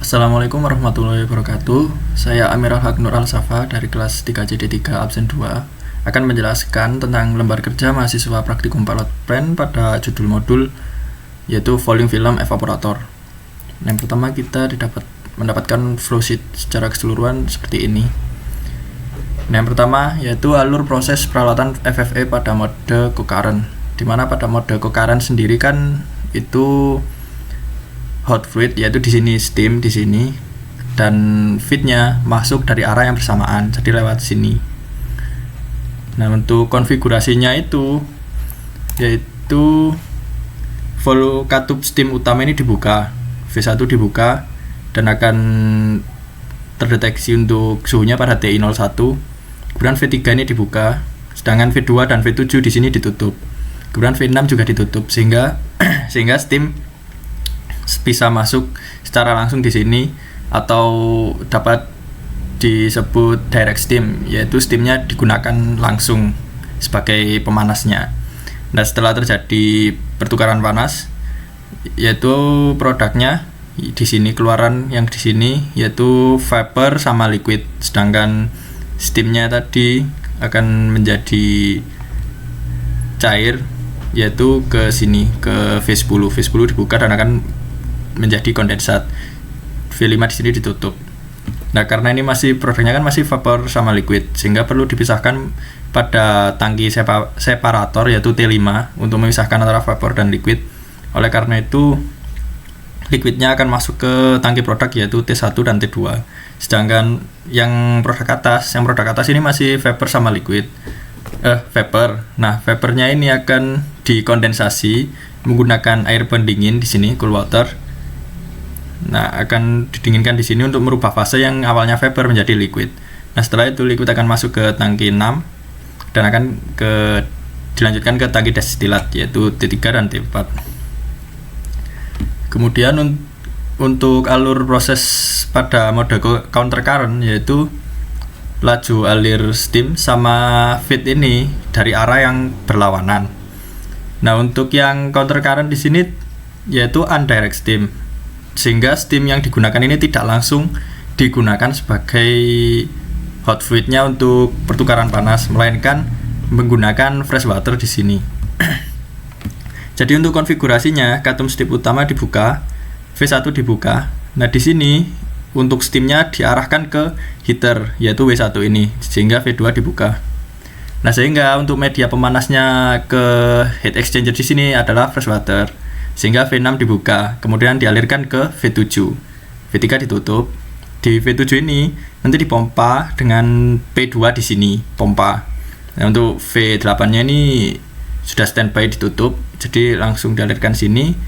Assalamualaikum warahmatullahi wabarakatuh. Saya Amirul Haq Nur Al-Safa dari kelas 3JD3 absen 2 akan menjelaskan tentang lembar kerja mahasiswa praktikum pilot plant pada judul modul yaitu volume film evaporator. Yang pertama kita mendapatkan flowsheet secara keseluruhan seperti ini. Yang pertama yaitu alur proses peralatan FFE pada mode co-current, dimana pada mode co-current sendiri kan itu hot fluid, yaitu di sini steam di sini, dan feednya masuk dari arah yang bersamaan, jadi lewat sini. Nah, untuk konfigurasinya itu yaitu volume katup steam utama ini dibuka, V1 dibuka dan akan terdeteksi untuk suhunya pada TI01. Kemudian V3 ini dibuka, sedangkan V2 dan V7 di sini ditutup. Kemudian V6 juga ditutup sehingga steam bisa masuk secara langsung di sini atau dapat disebut direct steam, yaitu steamnya digunakan langsung sebagai pemanasnya. Nah, setelah terjadi pertukaran panas, yaitu produknya di sini, keluaran yang di sini yaitu vapor sama liquid, sedangkan steamnya tadi akan menjadi cair, yaitu ke sini, ke V10 dibuka dan akan menjadi kondensat. V5 di sini ditutup. Nah, karena ini masih produknya kan masih vapor sama liquid, sehingga perlu dipisahkan pada tangki separator yaitu T5 untuk memisahkan antara vapor dan liquid. Oleh karena itu liquidnya akan masuk ke tangki produk yaitu T1 dan T2. Sedangkan yang produk atas ini masih vapor sama liquid. Vapor. Nah, vapornya ini akan dikondensasi menggunakan air pendingin di sini, cool water. Nah, akan didinginkan di sini untuk merubah fase yang awalnya vapor menjadi liquid. Nah, setelah itu liquid akan masuk ke tangki 6 dan akan dilanjutkan ke tangki destilat yaitu T3 dan T4. Kemudian untuk alur proses pada mode counter current yaitu laju alir steam sama feed ini dari arah yang berlawanan. Nah, untuk yang counter current di sini yaitu undirect steam, sehingga steam yang digunakan ini tidak langsung digunakan sebagai hot fluidnya untuk pertukaran panas, melainkan menggunakan fresh water di sini. Jadi untuk konfigurasinya, katup steam utama dibuka, V1 dibuka. Nah, di sini untuk steamnya diarahkan ke heater yaitu W1 ini, sehingga V2 dibuka. Nah, sehingga untuk media pemanasnya ke heat exchanger di sini adalah fresh water, sehingga V6 dibuka, kemudian dialirkan ke V7. V3 ditutup. Di V7 ini nanti dipompa dengan P2 di sini, pompa. Nah, untuk V8-nya ini sudah standby ditutup, jadi langsung dialirkan sini.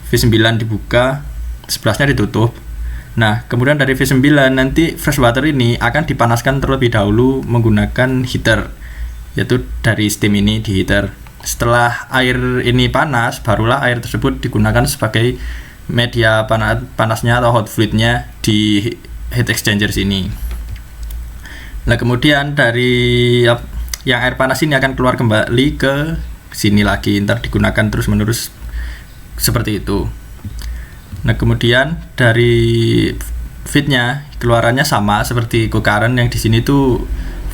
V9 dibuka, 11-nya ditutup. Nah, kemudian dari V9 nanti fresh water ini akan dipanaskan terlebih dahulu menggunakan heater, yaitu dari steam ini di heater. Setelah air ini panas, barulah air tersebut digunakan sebagai media panasnya atau hot fluidnya di heat exchanger sini. Nah, kemudian dari yang air panas ini akan keluar kembali ke sini lagi, ntar digunakan terus menerus seperti itu. Nah, kemudian dari feednya keluarannya sama seperti co-current yang di sini tuh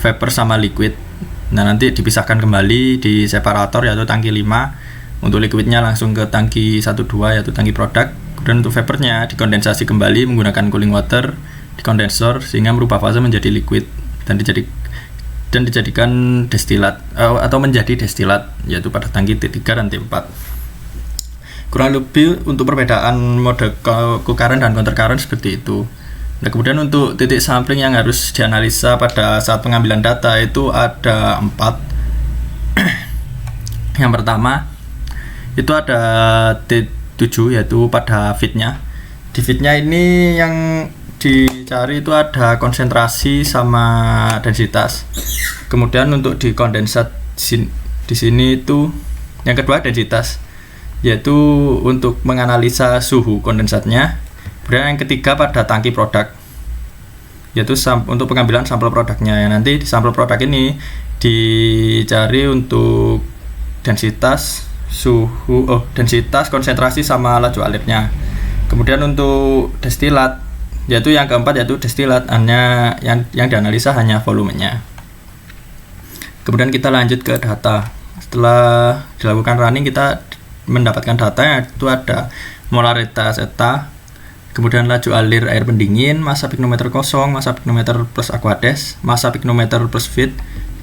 vapor sama liquid. Nah, nanti dipisahkan kembali di separator yaitu tangki 5. Untuk liquidnya langsung ke tangki 1-2 yaitu tangki produk. Kemudian untuk vapornya dikondensasi kembali menggunakan cooling water di kondensor sehingga merubah fase menjadi liquid dan dijadikan destilat atau menjadi destilat yaitu pada tangki T3 dan T4. Kurang lebih untuk perbedaan mode co-current dan counter current seperti itu. Nah, kemudian untuk titik sampling yang harus dianalisa pada saat pengambilan data itu ada 4. Yang pertama itu ada T7 yaitu pada feednya. Di feednya ini yang dicari itu ada konsentrasi sama densitas. Kemudian untuk di kondensat di sini itu yang kedua densitas, yaitu untuk menganalisa suhu kondensatnya. Kemudian yang ketiga pada tangki produk, yaitu untuk pengambilan sampel produknya. Nanti di sampel produk ini dicari untuk densitas, densitas, konsentrasi sama laju alirnya. Kemudian untuk destilat Yaitu yang keempat yaitu destilat, hanya yang dianalisa hanya volumenya. Kemudian kita lanjut ke data. Setelah dilakukan running, kita mendapatkan data yaitu ada molaritas eta, kemudian laju alir air pendingin, massa piknometer kosong, massa piknometer plus aquades, massa piknometer plus feed.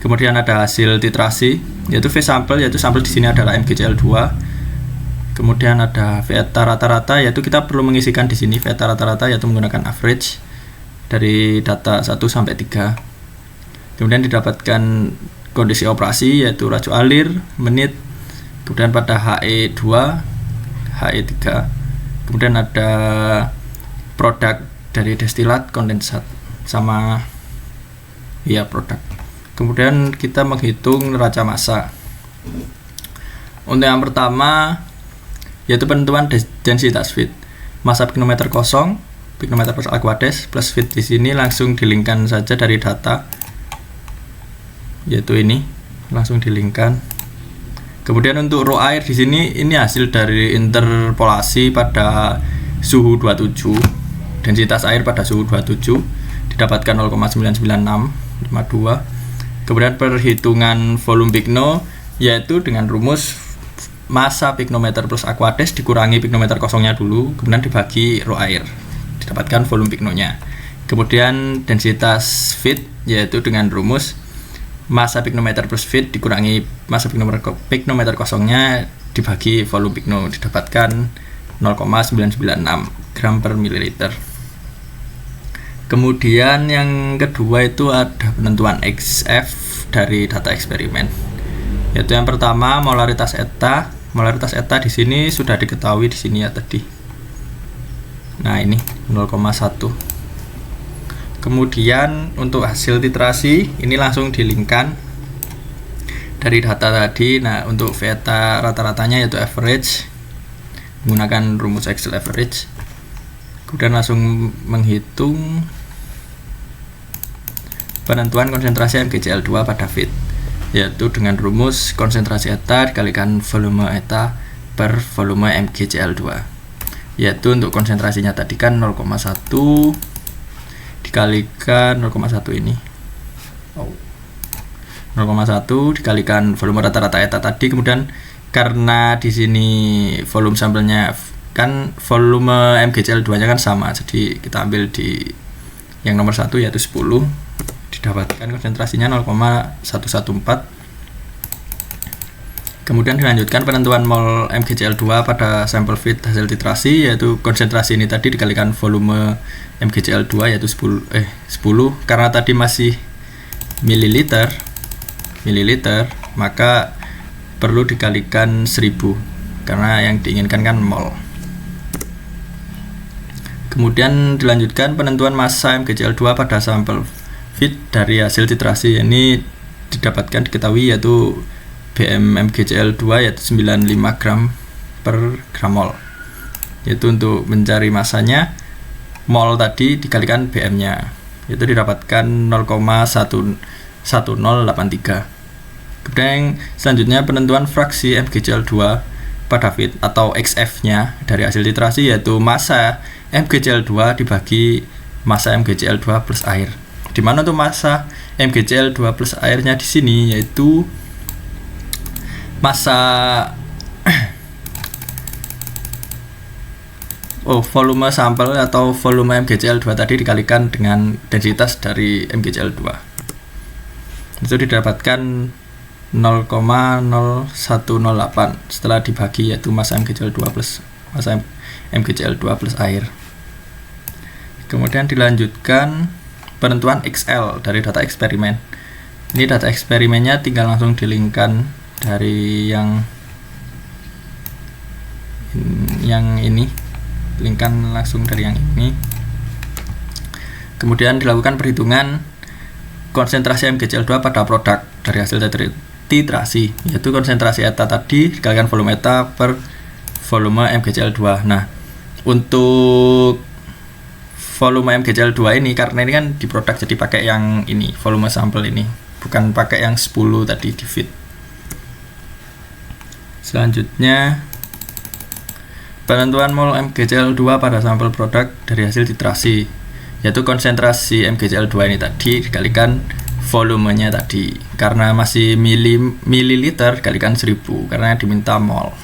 Kemudian ada hasil titrasi yaitu V sampel, yaitu sampel di sini adalah MgCl2. Kemudian ada Veta rata-rata, yaitu kita perlu mengisikan di sini Veta rata-rata yaitu menggunakan average dari data 1 sampai 3. Kemudian didapatkan kondisi operasi yaitu laju alir, menit, kemudian pada HE2, HE3. Kemudian ada produk dari destilat, kondensat sama produk. Kemudian kita menghitung neraca massa. Untuk yang pertama yaitu penentuan densitas feed. Massa piknometer kosong, piknometer plus aquades plus feed di sini langsung dilingkan saja dari data. Yaitu ini, langsung dilingkan. Kemudian untuk rho air di sini ini hasil dari interpolasi pada suhu 27. Densitas air pada suhu 27 didapatkan 0,99652. Kemudian perhitungan volume pikno yaitu dengan rumus massa piknometer plus aquades dikurangi piknometer kosongnya dulu, kemudian dibagi rho air, didapatkan volume piknonya. Kemudian densitas feed yaitu dengan rumus massa piknometer plus feed dikurangi massa piknometer kosongnya dibagi volume pikno, didapatkan 0,996 gram per mililiter. Kemudian yang kedua itu ada penentuan XF dari data eksperimen. Yaitu yang pertama molaritas eta. Molaritas eta di sini sudah diketahui di sini ya tadi. Nah, ini 0,1. Kemudian untuk hasil titrasi ini langsung dilingkan dari data tadi. Nah, untuk Veta rata-ratanya yaitu average menggunakan rumus Excel average. Kemudian langsung menghitung penentuan konsentrasi MgCl2 pada feed, yaitu dengan rumus konsentrasi eta dikalikan volume eta per volume MgCl2, yaitu untuk konsentrasinya tadi kan 0,1 dikalikan 0,1 ini 0,1 dikalikan volume rata-rata eta tadi. Kemudian karena di sini volume sampelnya kan volume MgCl2 nya kan sama, jadi kita ambil di yang nomor 1 yaitu 10, didapatkan konsentrasinya 0,114. Kemudian dilanjutkan penentuan mol MgCl2 pada sampel feed hasil titrasi, yaitu konsentrasi ini tadi dikalikan volume MgCl2 yaitu 10 karena tadi masih mililiter, maka perlu dikalikan 1000 karena yang diinginkan kan mol. Kemudian dilanjutkan penentuan massa MgCl2 pada sampel feed dari hasil titrasi, ini didapatkan diketahui yaitu BM MgCl2 yaitu 95 gram per gram mol, yaitu untuk mencari masanya mol tadi dikalikan BM nya, yaitu didapatkan 0,1083. Kemudian selanjutnya penentuan fraksi MgCl2 pada feed atau XF nya dari hasil titrasi, yaitu massa MgCl2 dibagi massa MgCl2 plus air. Di mana tuh massa MgCl2 plus airnya di sini, yaitu massa volume sampel atau volume MgCl2 tadi dikalikan dengan densitas dari MgCl2, itu didapatkan 0,0108 setelah dibagi, yaitu massa MgCl2 plus massa MgCl2 plus air. Kemudian dilanjutkan penentuan XL dari data eksperimen. Ini data eksperimennya tinggal langsung dilingkan dari yang ini, lingkan langsung dari yang ini. Kemudian dilakukan perhitungan konsentrasi MgCl2 pada produk dari hasil titrasi, yaitu konsentrasi eta tadi dikalikan volume eta per volume MgCl2. Nah, untuk volume MgCl2 ini karena ini kan di produk, jadi pakai yang ini volume sampel ini, bukan pakai yang 10 tadi di feed. Selanjutnya penentuan mol MgCl2 pada sampel produk dari hasil titrasi. yaitu konsentrasi MgCl2 ini tadi dikalikan volumenya tadi. Karena masih mililiter dikalikan 1000 karena diminta mol.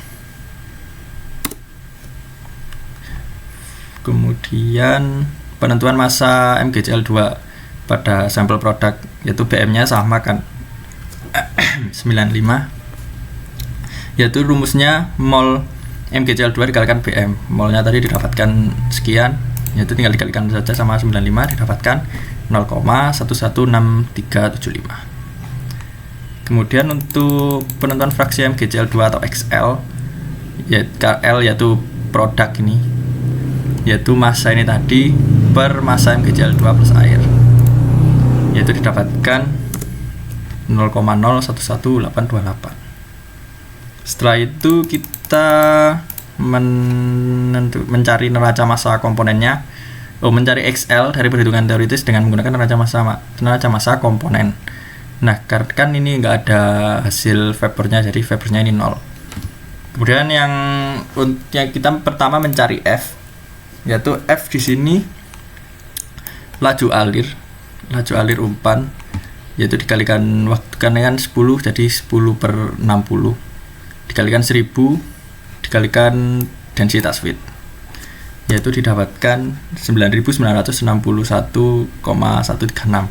Kemudian penentuan massa MgCl2 pada sampel produk, yaitu BM-nya sama kan 95, yaitu rumusnya mol MgCl2 dikalikan BM. Molnya tadi didapatkan sekian, yaitu tinggal dikalikan saja sama 95, didapatkan 0,11675. Kemudian untuk penentuan fraksi MgCl2 atau XL, yaitu produk ini, yaitu massa ini tadi per massa MgCl2 plus air, yaitu didapatkan 0,011828. Setelah itu kita mencari neraca massa komponennya, mencari XL dari perhitungan teoritis dengan menggunakan neraca massa komponen. Nah, kan ini nggak ada hasil Webernya, jadi Webernya ini 0. Kemudian yang kita pertama mencari F, yaitu F di sini laju alir umpan, yaitu dikalikan waktu kan 10, jadi 10/60 dikalikan 1000 dikalikan densitas width, yaitu didapatkan 9961,136.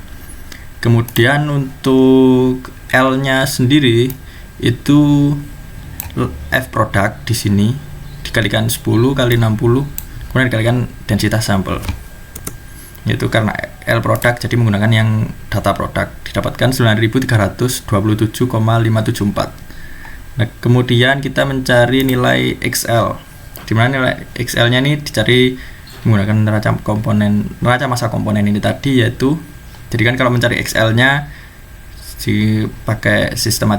Kemudian untuk L-nya sendiri itu F produk di sini dikalikan 10 kali 60 kemudian dikalikan densitas sampel, yaitu karena L produk jadi menggunakan yang data produk, didapatkan 9327,574. Nah, kemudian kita mencari nilai XL, di mana nilai XL-nya ini dicari menggunakan neraca massa komponen ini tadi, yaitu jadi kan kalau mencari XL-nya dipakai sistem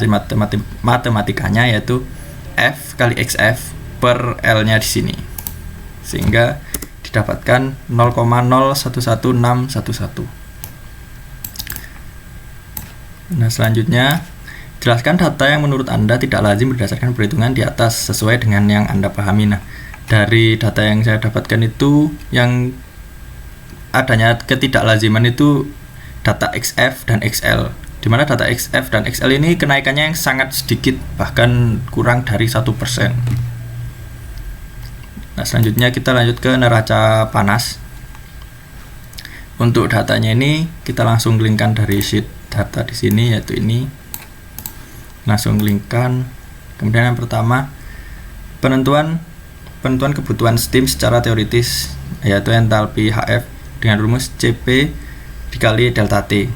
matematikanya, yaitu F kali XF per L-nya di sini, sehingga didapatkan 0,011611. Nah, selanjutnya jelaskan data yang menurut Anda tidak lazim berdasarkan perhitungan di atas sesuai dengan yang Anda pahami. Nah, dari data yang saya dapatkan itu yang adanya ketidaklaziman itu data XF dan XL, di mana data XF dan XL ini kenaikannya yang sangat sedikit, bahkan kurang dari 1%. Nah, selanjutnya kita lanjut ke neraca panas. Untuk datanya ini kita langsung linkkan dari sheet data di sini, yaitu ini. Langsung linkkan. Kemudian yang pertama penentuan kebutuhan steam secara teoritis, yaitu entalpi HF dengan rumus Cp dikali delta T.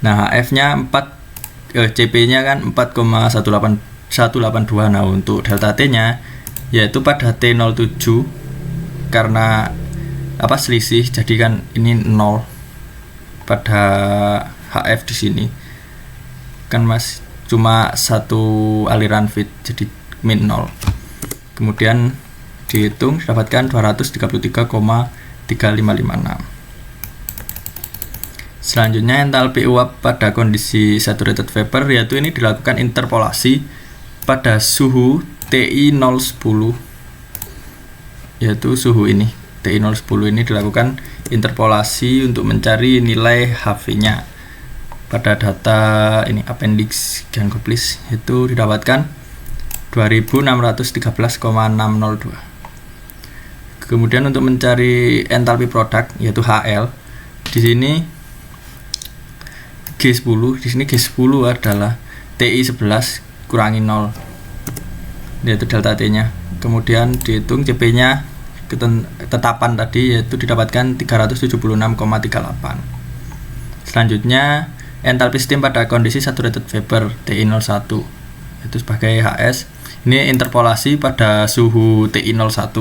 Nah, HF-nya Cp-nya kan 4,18182. Nah, untuk delta T-nya yaitu pada T07 karena selisih, jadi kan ini 0 pada HF di sini. Kan cuma satu aliran feed, jadi min 0. Kemudian dihitung didapatkan 233,3556. Selanjutnya entalpi uap pada kondisi saturated vapor, yaitu ini dilakukan interpolasi pada suhu TI010, yaitu suhu ini TI010 ini dilakukan interpolasi untuk mencari nilai HV-nya. Pada data ini appendix Gangoplis itu didapatkan 2613,602. Kemudian untuk mencari entalpi produk, yaitu HL, di sini G10, di sini G10 adalah TI11 kurangi 0, yaitu delta T-nya. Kemudian dihitung CP-nya ketetapan tadi, yaitu didapatkan 376,38. Selanjutnya entalpi steam pada kondisi saturated vapor TI01, itu sebagai HS. Ini interpolasi pada suhu TI01,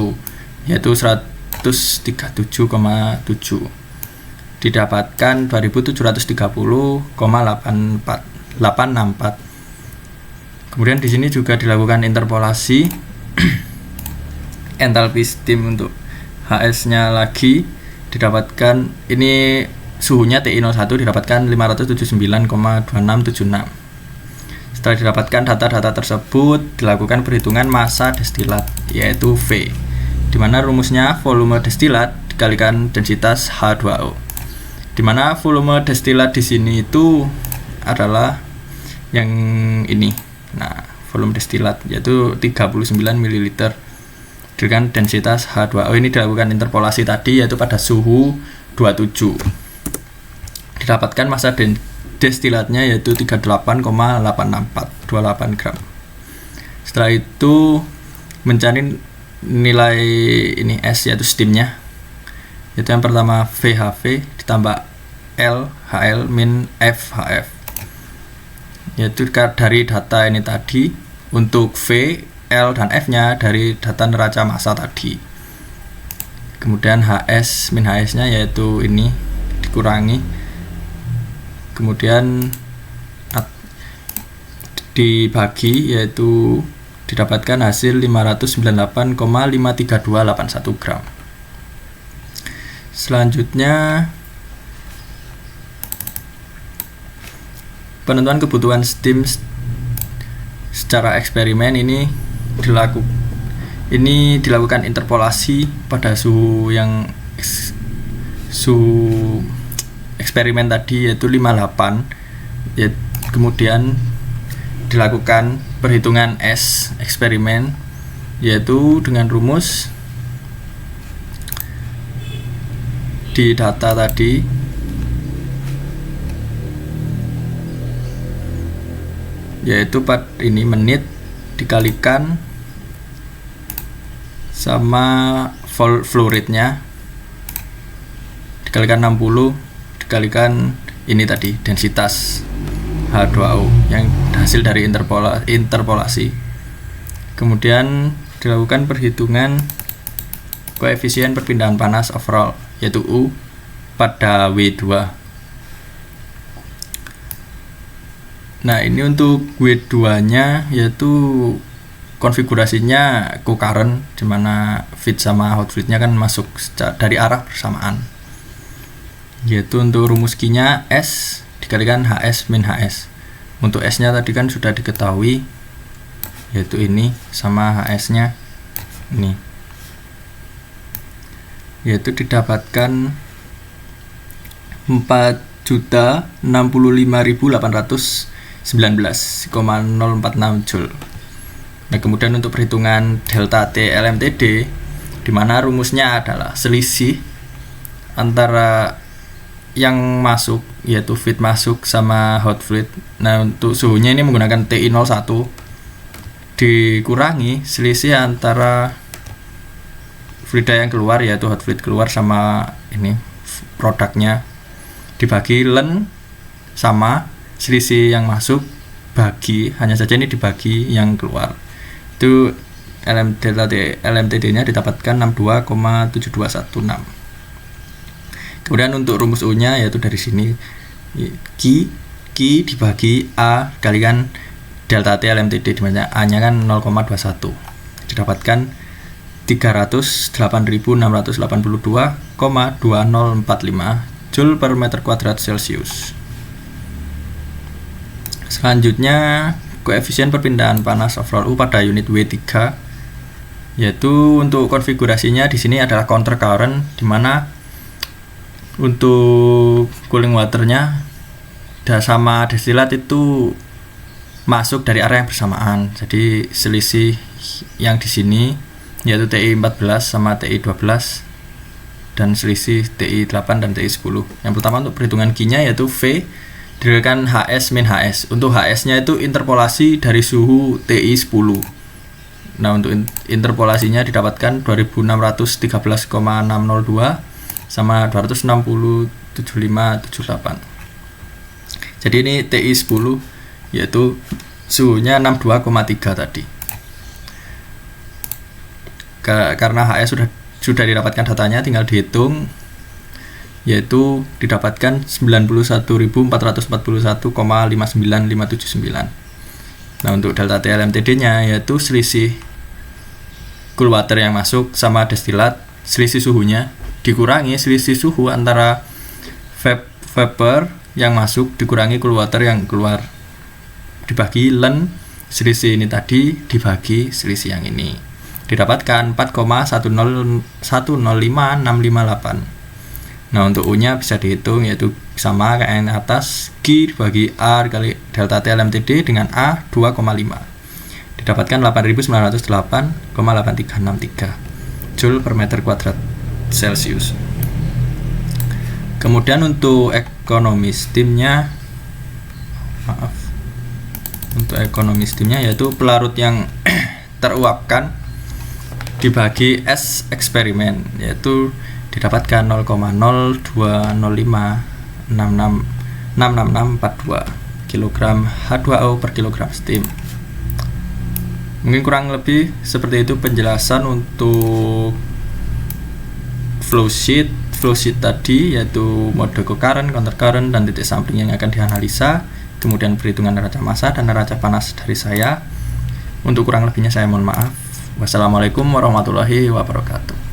yaitu 137,7, didapatkan 2730,864. Kemudian di sini juga dilakukan interpolasi entalpi steam untuk HS-nya lagi, didapatkan ini suhunya TI01 didapatkan 579,2676. Setelah didapatkan data-data tersebut, dilakukan perhitungan massa destilat, yaitu V, di mana rumusnya volume destilat dikalikan densitas H2O, dimana volume destilat di sini itu adalah yang ini. Nah, volume destilat yaitu 39 ml dengan densitas H2O. Ini dilakukan interpolasi tadi yaitu pada suhu 27. Didapatkan massa destilatnya yaitu 38,864 28 gram. Setelah itu mencari nilai ini S yaitu steamnya, yaitu yang pertama VHV ditambah LHL min FHF, yaitu dari data ini tadi. Untuk V, L, dan F nya dari data neraca massa tadi. Kemudian HS min HS nya yaitu ini dikurangi, kemudian dibagi, yaitu didapatkan hasil 598,53281 gram. Selanjutnya penentuan kebutuhan steam secara eksperimen ini dilakukan interpolasi pada suhu eksperimen tadi yaitu 58. Kemudian dilakukan perhitungan S eksperimen yaitu dengan rumus di data tadi, yaitu ini menit dikalikan sama flow rate-nya dikalikan 60 dikalikan ini tadi densitas H2O yang hasil dari interpolasi. Kemudian dilakukan perhitungan koefisien perpindahan panas overall yaitu U pada W2. Nah, ini untuk W2 nya yaitu konfigurasinya co-current, dimana feed sama hot fluid-nya kan masuk dari arah bersamaan. Yaitu untuk rumus Q-nya S dikalikan HS min HS. Untuk S-nya tadi kan sudah diketahui, yaitu ini sama HS-nya ini, yaitu didapatkan 4.065.819,046 Joule. Nah, kemudian untuk perhitungan delta T LMTD, di mana rumusnya adalah selisih antara yang masuk yaitu feed masuk sama hot fluid. Nah, untuk suhunya ini menggunakan TI01 dikurangi selisih antara fluida yang keluar yaitu hot fluid keluar sama ini produknya, dibagi Len sama selisih yang masuk bagi, hanya saja ini dibagi yang keluar. Itu LMTD nya didapatkan 62,7216. Kemudian untuk rumus U nya yaitu dari sini Q dibagi A kalikan delta T LMTD, dimana A nya kan 0,21, didapatkan 308.682,2045 Joule per meter kuadrat Celcius. Selanjutnya koefisien perpindahan panas overall U pada unit W3, yaitu untuk konfigurasinya di sini adalah counter current, di mana untuk cooling waternya sama destilat itu masuk dari arah yang bersamaan. Jadi selisih yang di sini yaitu TI14 sama TI12 dan selisih TI8 dan TI10. Yang pertama untuk perhitungan Q-nya yaitu V dikalikan HS min HS. Untuk HS-nya itu interpolasi dari suhu TI10. Nah, untuk interpolasinya didapatkan 2613,602 sama 260,7578. Jadi ini TI10 yaitu suhunya 62,3 tadi. Karena HS sudah didapatkan datanya, tinggal dihitung, yaitu didapatkan 91.441,59579. Nah, untuk delta T LMTD nya yaitu selisih cool water yang masuk sama destilat, selisih suhunya dikurangi selisih suhu antara vapor yang masuk dikurangi cool water yang keluar, dibagi Len selisih ini tadi dibagi selisih yang ini. didapatkan 4,105.658. Nah, untuk U-nya bisa dihitung, yaitu sama kayak yang atas, Q dibagi A kali delta T LMTD dengan A 2,5. Didapatkan 8.908,8363 Joule per meter kuadrat Celcius. Kemudian untuk ekonomi steamnya, yaitu pelarut yang teruapkan dibagi S eksperimen, yaitu didapatkan 0,0205666642 kg H2O per kilogram steam. Mungkin kurang lebih seperti itu penjelasan untuk flowsheet tadi, yaitu mode co-current, counter current, dan titik sampling yang akan dianalisa, kemudian perhitungan neraca massa dan neraca panas dari saya. Untuk kurang lebihnya saya mohon maaf. Wassalamualaikum warahmatullahi wabarakatuh.